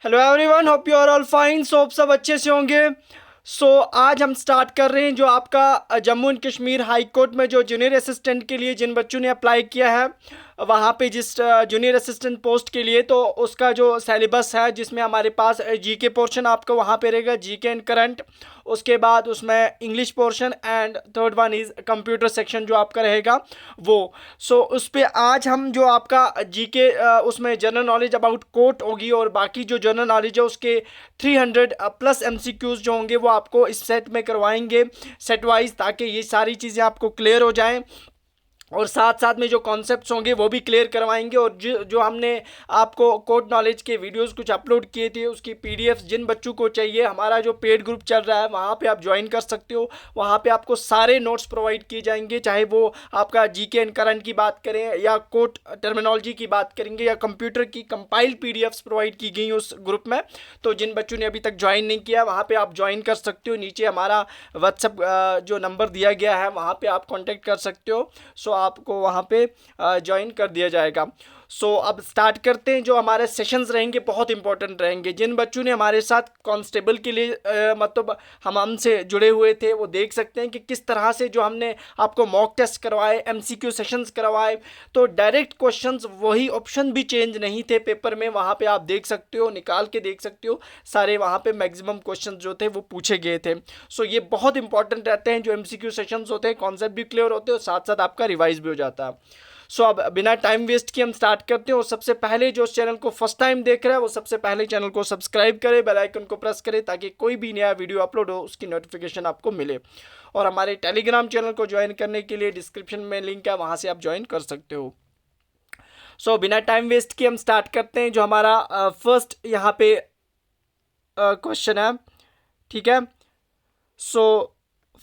Hello everyone, hope you are all fine. आप सब अच्छे से होंगे। आज हम स्टार्ट कर रहे हैं जो आपका Jammu and Kashmir high court में जो जूनियर असिस्टेंट के लिए जिन बच्चों ने अप्लाई किया है वहाँ पे जिस जूनियर असिस्टेंट पोस्ट के लिए, तो उसका जो सिलेबस है जिसमें हमारे पास जीके पोर्शन आपका वहाँ पे रहेगा, जीके एंड करंट। उसके बाद उसमें English portion and third one is computer section जो आपका रहेगा वो। उस पर आज हम जो आपका जीके उसमें जनरल नॉलेज अबाउट कोर्ट होगी और बाकी जो जनरल नॉलेज है उसके 300 प्लस एमसीक्यूज जो होंगे वो आपको इस सेट में करवाएंगे सेट वाइज, ताकि ये सारी चीज़ें आपको क्लियर हो जाएं और साथ साथ में जो कॉन्सेप्ट्स होंगे वो भी क्लियर करवाएंगे। और जो हमने आपको कोड नॉलेज के वीडियोस कुछ अपलोड किए थे उसकी पीडीएफ जिन बच्चों को चाहिए, हमारा जो पेड ग्रुप चल रहा है वहाँ पे आप ज्वाइन कर सकते हो। वहाँ पे आपको सारे नोट्स प्रोवाइड किए जाएंगे, चाहे वो आपका जीके एंड करंट की बात करें या कोड टर्मिनोलॉजी की बात करेंगे या कंप्यूटर की कंपाइल्ड पीडीएफ्स प्रोवाइड की गई उस ग्रुप में। तो जिन बच्चों ने अभी तक ज्वाइन नहीं किया वहाँ पर आप ज्वाइन कर सकते हो। नीचे हमारा व्हाट्सएप जो नंबर दिया गया है वहाँ पर आप कॉन्टेक्ट कर सकते हो। आपको वहाँ पे ज्वाइन कर दिया जाएगा। अब स्टार्ट करते हैं। जो हमारे सेशंस रहेंगे बहुत इंपॉर्टेंट रहेंगे। जिन बच्चों ने हमारे साथ कांस्टेबल के लिए मतलब हम हमसे जुड़े हुए थे वो देख सकते हैं कि किस तरह से जो हमने आपको मॉक टेस्ट करवाए, एमसीक्यू सेशंस करवाए, तो डायरेक्ट क्वेश्चंस वही, ऑप्शन भी चेंज नहीं थे पेपर में। वहाँ पे आप देख सकते हो, निकाल के देख सकते हो, सारे वहाँ पे मैक्सिमम क्वेश्चंस जो थे वो पूछे गए थे। ये बहुत इंपॉर्टेंट रहते हैं। जो एमसीक्यू सेशंस होते हैं कॉन्सेप्ट भी क्लियर होते हैं और साथ साथ आपका रिवाइज भी हो जाता है। अब बिना टाइम वेस्ट किए हम स्टार्ट करते हैं। और सबसे पहले जो इस चैनल को फर्स्ट टाइम देख रहा है वो सबसे पहले चैनल को सब्सक्राइब करे, बेल आइकन को प्रेस करे, ताकि कोई भी नया वीडियो अपलोड हो उसकी नोटिफिकेशन आपको मिले। और हमारे टेलीग्राम चैनल को ज्वाइन करने के लिए डिस्क्रिप्शन में लिंक है, वहाँ से आप ज्वाइन कर सकते हो। बिना टाइम वेस्ट किए हम स्टार्ट करते हैं। जो हमारा फर्स्ट यहाँ पे क्वेश्चन है, ठीक है।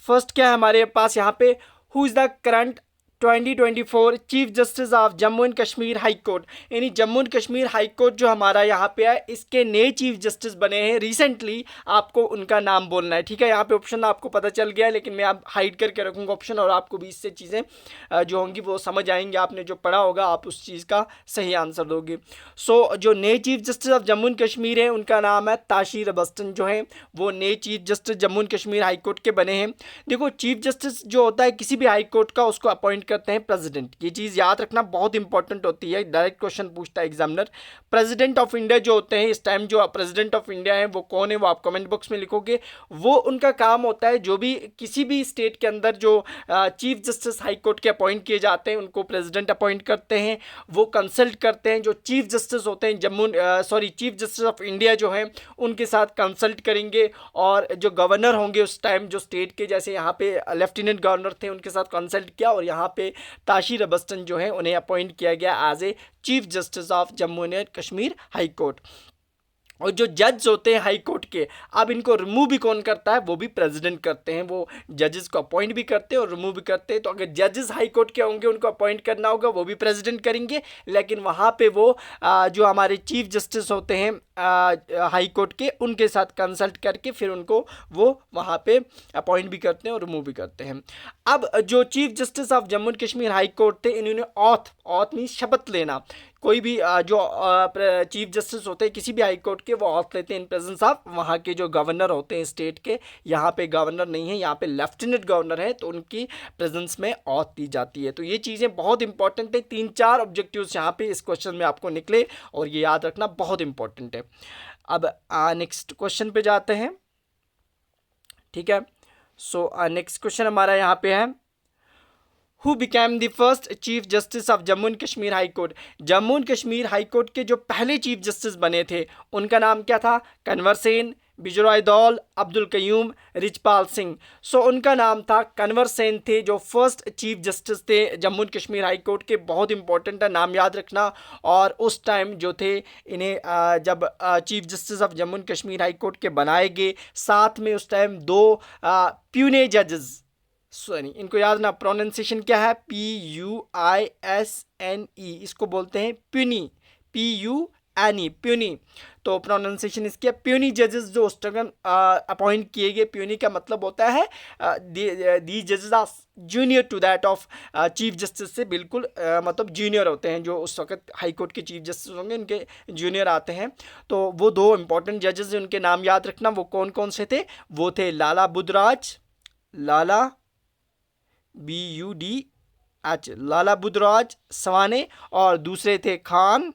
फर्स्ट क्या है हमारे पास यहाँ पे, who is the current 2024 chief justice of Jammu and Kashmir high court. यानी Jammu and Kashmir high court जो हमारा यहाँ पे है इसके नए चीफ जस्टिस बने हैं रिसेंटली। आपको उनका नाम बोलना है, ठीक है। यहाँ पे ऑप्शन आपको पता चल गया है, लेकिन मैं आप हाइड करके रखूँगा ऑप्शन, और आपको भी इससे चीज़ें जो होंगी वो समझ आएंगी। आपने जो पढ़ा होगा आप उस चीज़ का सही आंसर दोगे। जो नए chief justice of Jammu and Kashmir है उनका नाम है ताशीर अबस्टन। जो है वो नए chief justice Jammu and Kashmir high court के बने हैं। देखो, चीफ जस्टिस जो होता है किसी भी हाई कोर्ट का उसको अपॉइंट करते हैं प्रेसिडेंट। ये चीज़ याद रखना बहुत इंपॉर्टेंट होती है, डायरेक्ट क्वेश्चन पूछता है एग्जामिनर। प्रेसिडेंट ऑफ इंडिया जो होते हैं इस टाइम, जो प्रेसिडेंट ऑफ इंडिया है वो कौन है वो आप कमेंट बॉक्स में लिखोगे। वो उनका काम होता है जो भी किसी भी स्टेट के अंदर जो चीफ जस्टिस हाई कोर्ट के अपॉइंट किए जाते हैं उनको प्रेसिडेंट अपॉइंट करते हैं। वो कंसल्ट करते हैं, जो चीफ जस्टिस होते हैं चीफ जस्टिस ऑफ इंडिया जो है उनके साथ कंसल्ट करेंगे। और जो गवर्नर होंगे उस टाइम जो स्टेट के, जैसे यहाँ पे लेफ्टिनेंट गवर्नर थे, उनके साथ कंसल्ट किया और यहाँ पे ताशीर अबस्टन जो है उन्हें अपॉइंट किया गया as a chief justice of Jammu and Kashmir high court. और जो जज होते हैं हाई कोर्ट के, अब इनको रिमूव भी कौन करता है, वो भी प्रेसिडेंट करते हैं। वो जजेस को अपॉइंट भी करते हैं और रिमूव भी करते हैं। तो अगर जजेस हाई कोर्ट के होंगे उनको अपॉइंट करना होगा वो भी प्रेसिडेंट करेंगे, लेकिन वहाँ पे वो जो हमारे चीफ जस्टिस होते हैं हाई कोर्ट के उनके साथ कंसल्ट करके फिर उनको वो वहाँ पे अपॉइंट भी करते हैं और रिमूव भी करते हैं। अब जो chief justice of Jammu and Kashmir high court थे, इन्होंने ऑथ मीन शपथ लेना। कोई भी जो चीफ जस्टिस होते हैं किसी भी हाई कोर्ट के वो ऑथ लेते हैं इन प्रेजेंस ऑफ वहाँ के जो गवर्नर होते हैं स्टेट के। यहाँ पे गवर्नर नहीं है, यहाँ पे लेफ्टिनेंट गवर्नर है, तो उनकी प्रेजेंस में ऑथ दी जाती है। तो ये चीज़ें बहुत इंपॉर्टेंट है। 3-4 ऑब्जेक्टिव्स यहाँ पे इस क्वेश्चन में आपको निकले और ये याद रखना बहुत इंपॉर्टेंट है। अब नेक्स्ट क्वेश्चन पे जाते हैं, ठीक है। नेक्स्ट क्वेश्चन हमारा यहाँ पे है, who became the first chief justice of Jammu and Kashmir high court. Jammu and Kashmir high court के जो पहले चीफ जस्टिस बने थे उनका नाम क्या था, कन्वर सेन, बिजरॉय दौल, अब्दुल कयूम, रिचपाल सिंह। उनका नाम था कन्वर सेन थे जो फर्स्ट चीफ जस्टिस थे Jammu and Kashmir high court के। बहुत इंपॉर्टेंट है, नाम याद रखना। और उस टाइम जो थे इन्हें जब chief justice of Jammu and Kashmir high court के बनाए गए, साथ में उस टाइम 2 प्यूने जजेस, सॉरी इनको याद ना, प्रोनाउंसिएशन क्या है, PUISNE, इसको बोलते हैं प्यूनी, एनी, प्यूनी, तो प्रोनाउंसिएशन इसकी है प्यूनी जजेस जो उस टाइम अपॉइंट किए गए। प्यूनी का मतलब होता है दी जजेस are junior to that of chief justice से बिल्कुल मतलब जूनियर होते हैं, जो उस वक्त हाई कोर्ट के चीफ जस्टिस होंगे उनके जूनियर आते हैं। तो वो दो इंपॉर्टेंट जजेस उनके नाम याद रखना, वो कौन कौन से थे? वो थे लाला बुधराज, लाला BUDH, लाला बुधराज सवाने, और दूसरे थे खान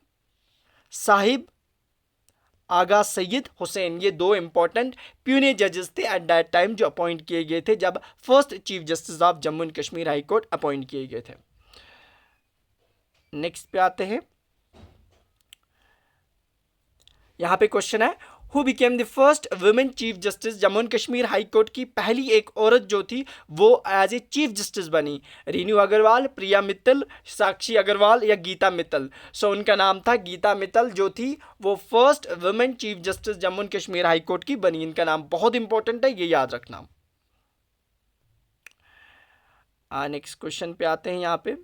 साहिब आगा सैयद हुसैन। ये दो इंपॉर्टेंट प्यूने जजेस थे एट दैट टाइम जो अपॉइंट किए गए थे जब first chief justice of Jammu and Kashmir high court appoint किए गए थे। नेक्स्ट पे आते हैं, यहां पे क्वेश्चन है who became the first women chief justice? Jammu and Kashmir high court की पहली एक औरत जो थी वो एज ए चीफ जस्टिस बनी। रीनू अग्रवाल, प्रिया मित्तल, साक्षी अग्रवाल या गीता मित्तल? सो उनका नाम था गीता मित्तल जो थी वो first women chief justice Jammu and Kashmir high court की बनी। इनका नाम बहुत इंपॉर्टेंट है, ये याद रखना। नेक्स्ट क्वेश्चन पे आते हैं, यहाँ पे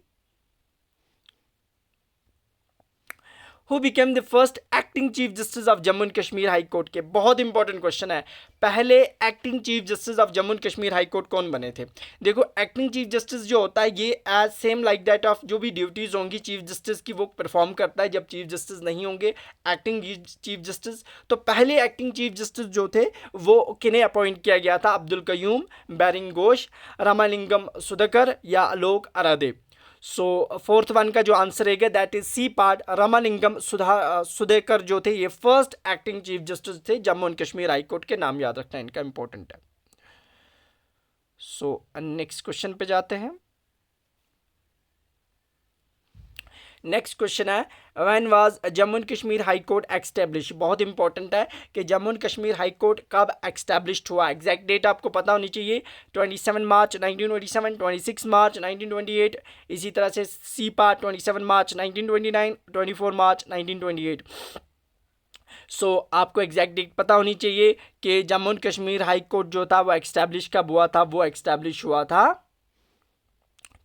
who became the first acting chief justice of Jammu and Kashmir high court के? बहुत इंपॉर्टेंट क्वेश्चन है, पहले acting chief justice of Jammu and Kashmir high court कौन बने थे? देखो एक्टिंग चीफ जस्टिस जो होता है ये as same like that of जो भी ड्यूटीज होंगी चीफ जस्टिस की वो परफॉर्म करता है जब चीफ जस्टिस नहीं होंगे एक्टिंग चीफ जस्टिस। तो पहले एक्टिंग चीफ जस्टिस जो थे वो किन्हें अपॉइंट किया गया था? अब्दुल कयूम, बैरिंग घोष, रामालिंगम सुधाकर या Alok Aradhe? So fourth one का जो आंसर रहेगा that is C part, Ramalingam Sudhakar जो थे ये फर्स्ट एक्टिंग चीफ जस्टिस थे Jammu and Kashmir high court के। नाम याद रखना इनका इंपॉर्टेंट है। सो नेक्स्ट क्वेश्चन पे जाते हैं। नेक्स्ट क्वेश्चन है when was Jammu and Kashmir high court establish? बहुत इंपॉर्टेंट है कि Jammu and Kashmir high court कब एस्टैब्लिश्ड हुआ। एग्जैक्ट डेट आपको पता होनी चाहिए। 27 मार्च 1927, 26 मार्च 1928, इसी तरह से सी पार्ट 27 मार्च 1929, 24 मार्च 1928। सो आपको एग्जैक्ट डेट पता होनी चाहिए कि Jammu and Kashmir high court जो था वो एस्टैब्लिश कब हुआ था? वो एस्टैब्लिश हुआ था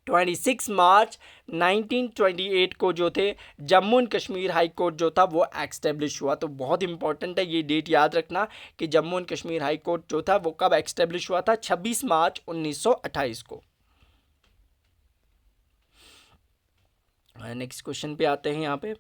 26 मार्च 1928 को जो थे Jammu and Kashmir high court जो था वो एस्टैब्लिश हुआ। तो बहुत इंपॉर्टेंट है ये डेट याद रखना कि Jammu and Kashmir high court जो था वो कब एस्टैब्लिश हुआ था? 26 मार्च 1928 को। नेक्स्ट क्वेश्चन पे आते हैं, यहाँ पे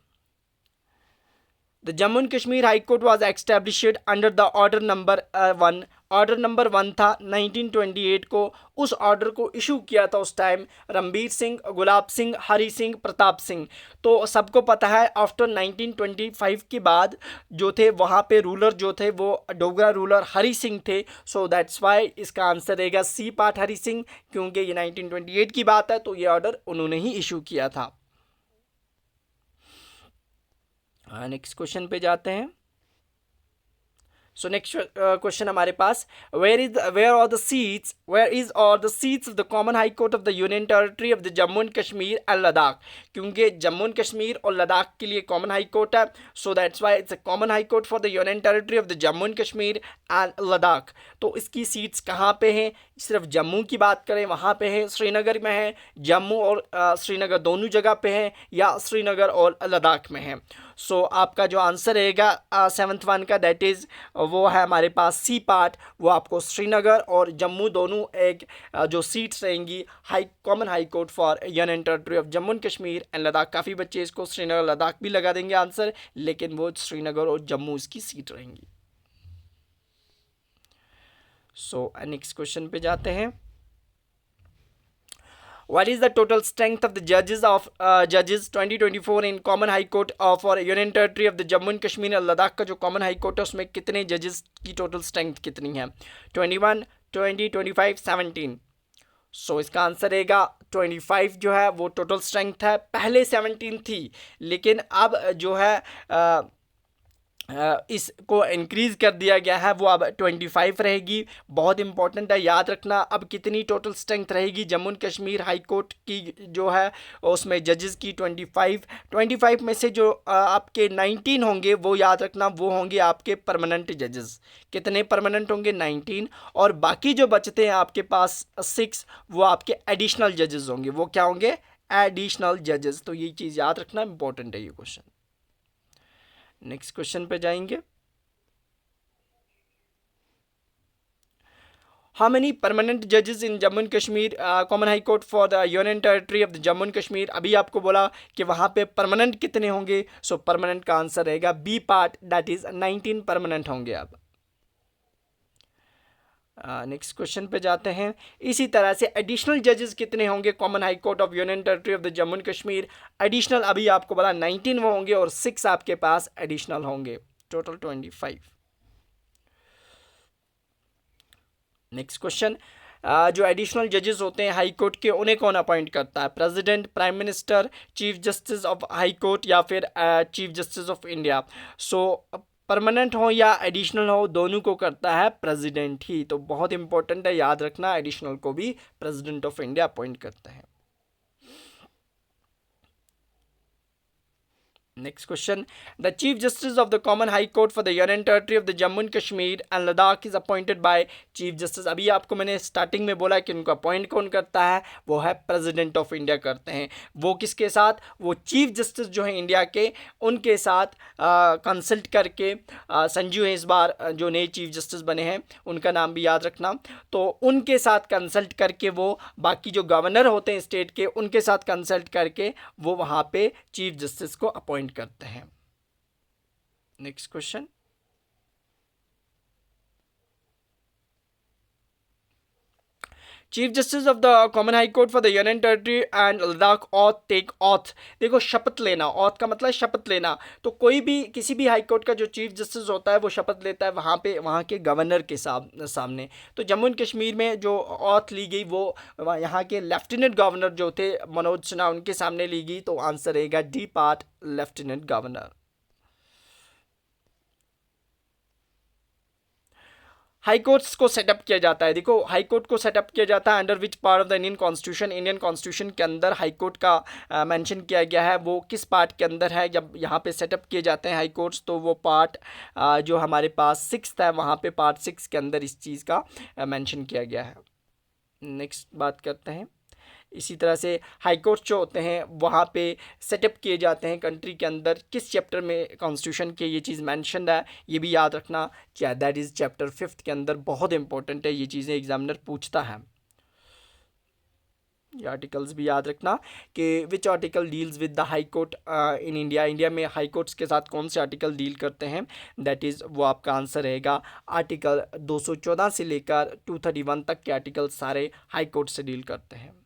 the Jammu and Kashmir high court was established under the order number 1। Order number 1 था 1928 को। उस ऑर्डर को इशू किया था उस टाइम रणबीर सिंह, गुलाब सिंह, हरी सिंह, प्रताप सिंह। तो सबको पता है आफ्टर 1925 के बाद जो थे वहाँ पे रूलर जो थे वो डोगरा रूलर हरी सिंह थे। सो दैट्स वाई इसका आंसर रहेगा सी पार्ट हरी सिंह, क्योंकि ये 1928 की बात है तो ये ऑर्डर उन्होंने ही इशू किया था। नेक्स्ट क्वेश्चन पे जाते हैं। सो नेक्स्ट क्वेश्चन हमारे पास where is or the seats of the common high court of the union territory of the Jammu and Kashmir and Ladakh? क्योंकि जम्मू एंड कश्मीर और लद्दाख के लिए कॉमन हाई कोर्ट है, so that's why it's a common high court for the union territory of the Jammu and Kashmir and Ladakh. तो इसकी seats कहाँ पे हैं? सिर्फ जम्मू की बात करें वहाँ पे है, श्रीनगर में है, जम्मू और श्रीनगर दोनों जगह पे हैं, या श्रीनगर और लद्दाख में है। सो आपका जो आंसर रहेगा 7th वन का दैट इज़ वो है हमारे पास सी पार्ट, वो आपको श्रीनगर और जम्मू दोनों एक जो सीट्स रहेंगी high common high court for union territory of Jammu and Kashmir and Ladakh. काफ़ी बच्चे इसको श्रीनगर लद्दाख भी लगा देंगे आंसर, लेकिन वो श्रीनगर और जम्मू इसकी सीट रहेंगी। सो नेक्स्ट क्वेश्चन पे जाते हैं। What is the total strength of the judges 2024 in Common High Court for Union Territory of the Jammu and Kashmir और लद्दाख का जो कॉमन हाई कोर्ट है उसमें कितने जजेस की टोटल स्ट्रेंथ कितनी है? 21, 20, 25, 17। सो इसका आंसर रहेगा 25 जो है वो टोटल स्ट्रेंथ है। पहले 17 थी, लेकिन अब जो है इसको इंक्रीज़ कर दिया गया है, वो अब 25 रहेगी। बहुत इंपॉर्टेंट है याद रखना। अब कितनी टोटल स्ट्रेंथ रहेगी Jammu and Kashmir high court की जो है उसमें जजेस की? 25 में से जो आपके 19 होंगे वो याद रखना वो होंगे आपके परमानेंट जजेस। कितने परमानेंट होंगे? 19। और बाकी जो बचते हैं आपके पास 6 वो आपके एडिशनल जजेस होंगे। वो क्या होंगे? एडिशनल जजेस। तो ये चीज़ याद रखना इंपॉर्टेंट है ये क्वेश्चन। नेक्स्ट क्वेश्चन पे जाएंगे। How many permanent judges in Jammu and Kashmir Common High Court for the Union Territory of the Jammu and Kashmir? अभी आपको बोला कि वहाँ पे परमानेंट कितने होंगे, सो परमानेंट का आंसर रहेगा B part, that is 19 permanent होंगे। अब नेक्स्ट क्वेश्चन पे जाते हैं। इसी तरह से एडिशनल जजेस कितने होंगे common high court of union territory of the Jammu and Kashmir? Additional अभी आपको बोला 19 वो होंगे और 6 आपके पास एडिशनल होंगे, टोटल 25। नेक्स्ट क्वेश्चन, जो एडिशनल जजेस होते हैं हाई कोर्ट के, उन्हें कौन अपॉइंट करता है? President, prime minister, chief justice of high court या फिर chief justice of India? So permanent हो या एडिशनल हो, दोनों को करता है प्रेसिडेंट ही। तो बहुत इंपॉर्टेंट है, याद रखना, एडिशनल को भी प्रेसिडेंट ऑफ इंडिया अपॉइंट करते हैं। Next question. The Chief Justice of the Common High Court for the Union Territory of the Jammu and Kashmir and Ladakh is appointed by Chief Justice. अभी आपको मैंने starting में बोला कि उनको appoint कौन करता है, वो है प्रेसिडेंट ऑफ इंडिया करते हैं। वो किसके साथ? वो चीफ जस्टिस जो है इंडिया के, उनके साथ कंसल्ट करके, संजू है इस बार जो नए चीफ जस्टिस बने हैं, उनका नाम भी याद रखना। तो उनके साथ कंसल्ट करके वो बाकी जो गवर्नर होते हैं स्टेट के, उनके साथ कंसल्ट करके वो वहाँ पे चीफ जस्टिस को अपॉइंट करते हैं। Next question, chief justice of the common high court for the union territory and Ladakh oath take oath. देखो शपथ लेना, ऑथ का मतलब शपथ लेना। तो कोई भी किसी भी हाई कोर्ट का जो चीफ जस्टिस होता है वो शपथ लेता है वहाँ पे, वहाँ के गवर्नर के सामने। तो जम्मू एंड कश्मीर में जो ऑथ ली गई वो यहाँ के लेफ्टिनेंट गवर्नर जो थे मनोज सिन्हा, उनके सामने ली गई। तो आंसर रहेगा D part, lieutenant governor. High courts को सेटअप किया जाता है, देखो हाई कोर्ट को सेटअप किया जाता है under which part of the Indian constitution? Indian constitution के अंदर हाई कोर्ट का मेंशन किया गया है। वो किस पार्ट के अंदर है जब यहाँ पे सेटअप किए जाते हैं हाई कोर्ट्स? तो वो पार्ट जो हमारे पास 6 है, वहाँ पे पार्ट 6 के अंदर इस चीज़ का मेंशन किया गया है। नेक्स्ट बात करते हैं। इसी तरह से हाई कोर्ट जो होते हैं वहाँ पे सेटअप किए जाते हैं कंट्री के अंदर, किस चैप्टर में कॉन्स्टिट्यूशन के ये चीज़ मेंशन है, ये भी याद रखना। क्या? दैट इज़ चैप्टर 5 के अंदर। बहुत इंपॉर्टेंट है, ये चीज़ें एग्जामिनर पूछता है। ये आर्टिकल्स भी याद रखना कि which article deals with the high court in India. India में हाई कोर्ट्स के साथ कौन से आर्टिकल डील करते हैं? दैट इज़, वो आपका आंसर रहेगा आर्टिकल 214 से लेकर 231 तक के आर्टिकल सारे हाई कोर्ट से डील करते हैं।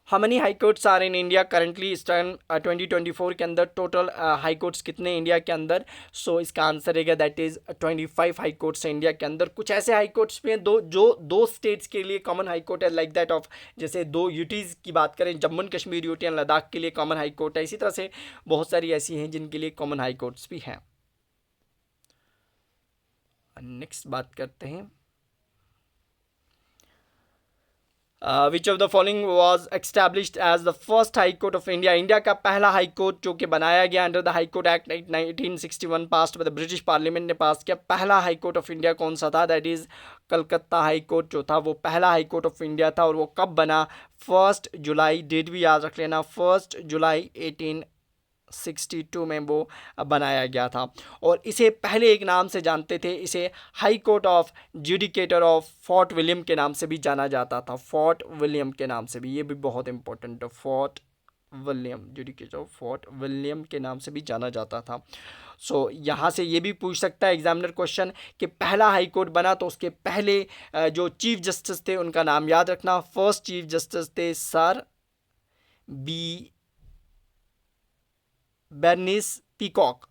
How many high courts are in India currently? इस टाइम 2024 के अंदर टोटल हाई कोर्ट्स कितने इंडिया के अंदर? सो इसका आंसर रहेगा दैट इज़ 25 हाई कोर्ट्स है इंडिया के अंदर। कुछ ऐसे हाई कोर्ट्स भी हैं जो दो स्टेट्स के लिए कॉमन हाई कोर्ट है, लाइक दैट ऑफ, जैसे 2 यूटीज़ की बात करें, Jammu and Kashmir UT and Ladakh के लिए कॉमन हाई कोर्ट है। इसी तरह से बहुत सारी ऐसी हैं जिनके लिए कॉमन हाई कोर्ट्स भी हैं। नेक्स्ट बात करते हैं। Which of the following was established as the first high court of India? India का पहला हाई कोर्ट जो कि बनाया गया under the high court act 1961 passed by the British parliament ने पास किया। पहला हाई कोर्ट ऑफ इंडिया कौन सा था? That is Calcutta high court जो था वो पहला हाई कोर्ट ऑफ इंडिया था। और वो कब बना? 1 जुलाई, डेट भी याद रख लेना, 1 जुलाई 1862 में वो बनाया गया था। और इसे पहले एक नाम से जानते थे, इसे high court of judicature of fort William के नाम से भी जाना जाता था। फोर्ट विलियम के नाम से भी, ये भी बहुत इंपॉर्टेंट है, fort William, judicature of fort William के नाम से भी जाना जाता था। सो यहाँ से ये भी पूछ सकता है एग्जामिनर क्वेश्चन कि पहला हाई कोर्ट बना तो उसके पहले जो चीफ जस्टिस थे उनका नाम याद रखना। फर्स्ट चीफ जस्टिस थे सर बी बर्निस पीकॉक।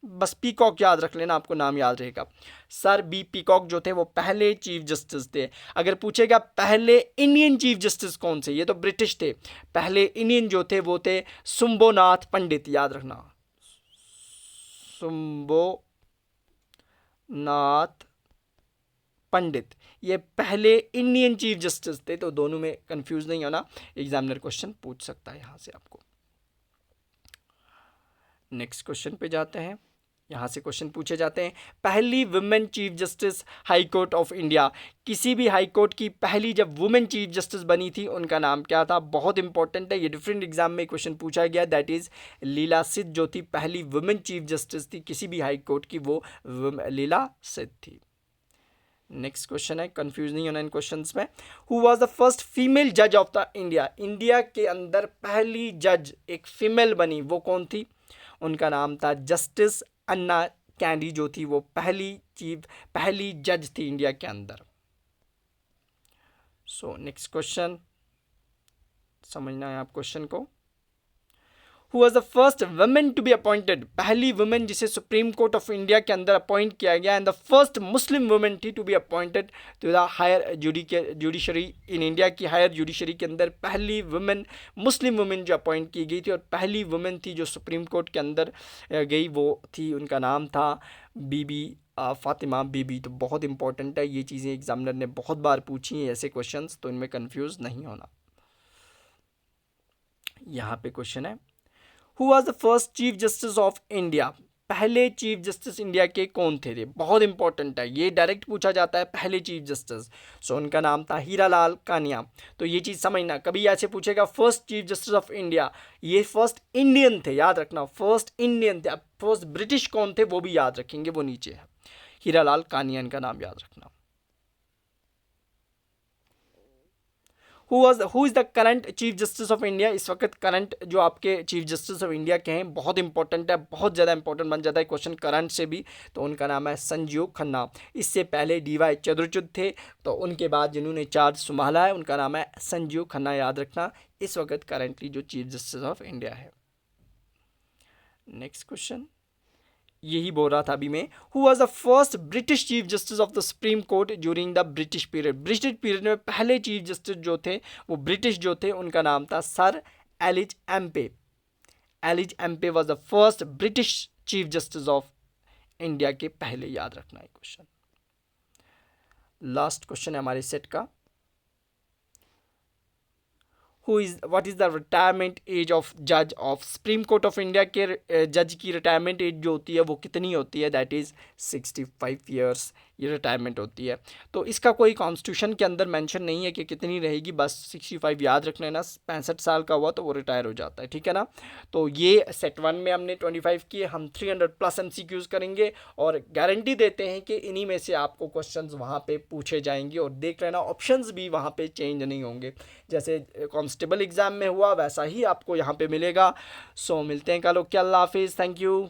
बस पीकॉक याद रख लेना, आपको नाम याद रहेगा। सर बी पीकॉक जो थे वो पहले चीफ जस्टिस थे। अगर पूछेगा पहले इंडियन चीफ जस्टिस कौन से, ये तो ब्रिटिश थे, पहले इंडियन जो थे वो थे सुंबोनाथ पंडित, याद रखना, सुंबोनाथ पंडित, ये पहले इंडियन चीफ जस्टिस थे। तो दोनों में कंफ्यूज नहीं होना, एग्जामिनर क्वेश्चन पूछ सकता है यहाँ से आपको। नेक्स्ट क्वेश्चन पे जाते हैं। यहाँ से क्वेश्चन पूछे जाते हैं। पहली women chief justice high court of India, किसी भी हाई कोर्ट की पहली जब वुमेन चीफ जस्टिस बनी थी उनका नाम क्या था? बहुत इंपॉर्टेंट है, ये डिफरेंट एग्जाम में क्वेश्चन पूछा गया। दैट इज़ लीला सिद्ध जो थी पहली वुमेन चीफ जस्टिस थी किसी भी हाई कोर्ट की, वो लीला सिद्ध थी। नेक्स्ट क्वेश्चन है, कंफ्यूज नहीं होना इन क्वेश्चंस में। Who was the first female जज ऑफ द इंडिया, इंडिया के अंदर पहली जज एक फीमेल बनी, वो कौन थी? उनका नाम था जस्टिस अन्ना कैंडी, जो थी वो पहली जज थी इंडिया के अंदर। सो नेक्स्ट क्वेश्चन समझना है आप क्वेश्चन को। Who was the first women to be appointed, पहली वुमेन जिसे सुप्रीम कोर्ट ऑफ इंडिया के अंदर अपॉइंट किया गया, and the first Muslim women थी to be appointed to the higher judiciary in India की हायर जुडिशरी के अंदर पहली वुमेन मुस्लिम वुमेन जो अपॉइंट की गई थी और पहली वुमेन थी जो सुप्रीम कोर्ट के अंदर गई, वो थी, उनका नाम था बीबी फातिमा बीबी। तो बहुत इंपॉर्टेंट है, ये चीज़ें एग्जामिनर ने बहुत बार पूछी हैं ऐसे क्वेश्चंस, तो इनमें कंफ्यूज नहीं होना। यहाँ पे क्वेश्चन है, who was the first chief justice of India, पहले चीफ जस्टिस इंडिया के कौन थे? बहुत इंपॉर्टेंट है, ये डायरेक्ट पूछा जाता है पहले चीफ जस्टिस। सो उनका नाम था हीरालाल कानिया। तो ये चीज़ समझना, कभी ऐसे पूछेगा first chief justice of India, ये फर्स्ट इंडियन थे, याद रखना, फर्स्ट इंडियन थे। अब फर्स्ट ब्रिटिश कौन थे वो भी याद रखेंगे, वो नीचे है, हीरालाल कानिया इनका नाम याद रखना। Who is the current chief justice of India, इस वक्त करंट जो आपके चीफ जस्टिस ऑफ इंडिया के हैं, बहुत इंपॉर्टेंट है, बहुत ज़्यादा इंपॉर्टेंट बन जाता है क्वेश्चन करंट से भी। तो उनका नाम है संजीव खन्ना। इससे पहले DY चंद्रचूड़ थे, तो उनके बाद जिन्होंने चार्ज संभाला है उनका नाम है संजीव खन्ना, याद रखना, इस वक्त करंटली जो चीफ जस्टिस ऑफ इंडिया है। नेक्स्ट क्वेश्चन यही बोल रहा था अभी मैं, who was the first British chief justice of the supreme court during the British period, British period में पहले चीफ जस्टिस जो थे वो ब्रिटिश जो थे, उनका नाम था sir Elijah Impey. Elijah Impey was the first British chief justice of India के पहले, याद रखना है क्वेश्चन। लास्ट क्वेश्चन है हमारे सेट का, what is the retirement age of जज of supreme court of India के जज की रिटायरमेंट एज जो होती है वो कितनी होती है? दैट इज़ 65 ईयर्स ये रिटायरमेंट होती है। तो इसका कोई कॉन्स्टिट्यूशन के अंदर मेंशन नहीं है कि कितनी रहेगी, बस 65 याद रख लेना, 65 साल का हुआ तो वो रिटायर हो जाता है, ठीक है ना। तो ये सेट 1 में हमने 25 किए, हम 300+ MCQs करेंगे और गारंटी देते हैं कि इन्हीं में से आपको क्वेश्चंस वहाँ पे पूछे जाएंगे। और देख लेना ऑप्शंस भी वहाँ पे चेंज नहीं होंगे, जैसे कांस्टेबल एग्ज़ाम में हुआ वैसा ही आपको यहाँ पे मिलेगा। सो मिलते हैं कल, ओके, अल्लाह हाफिज़, थैंक यू।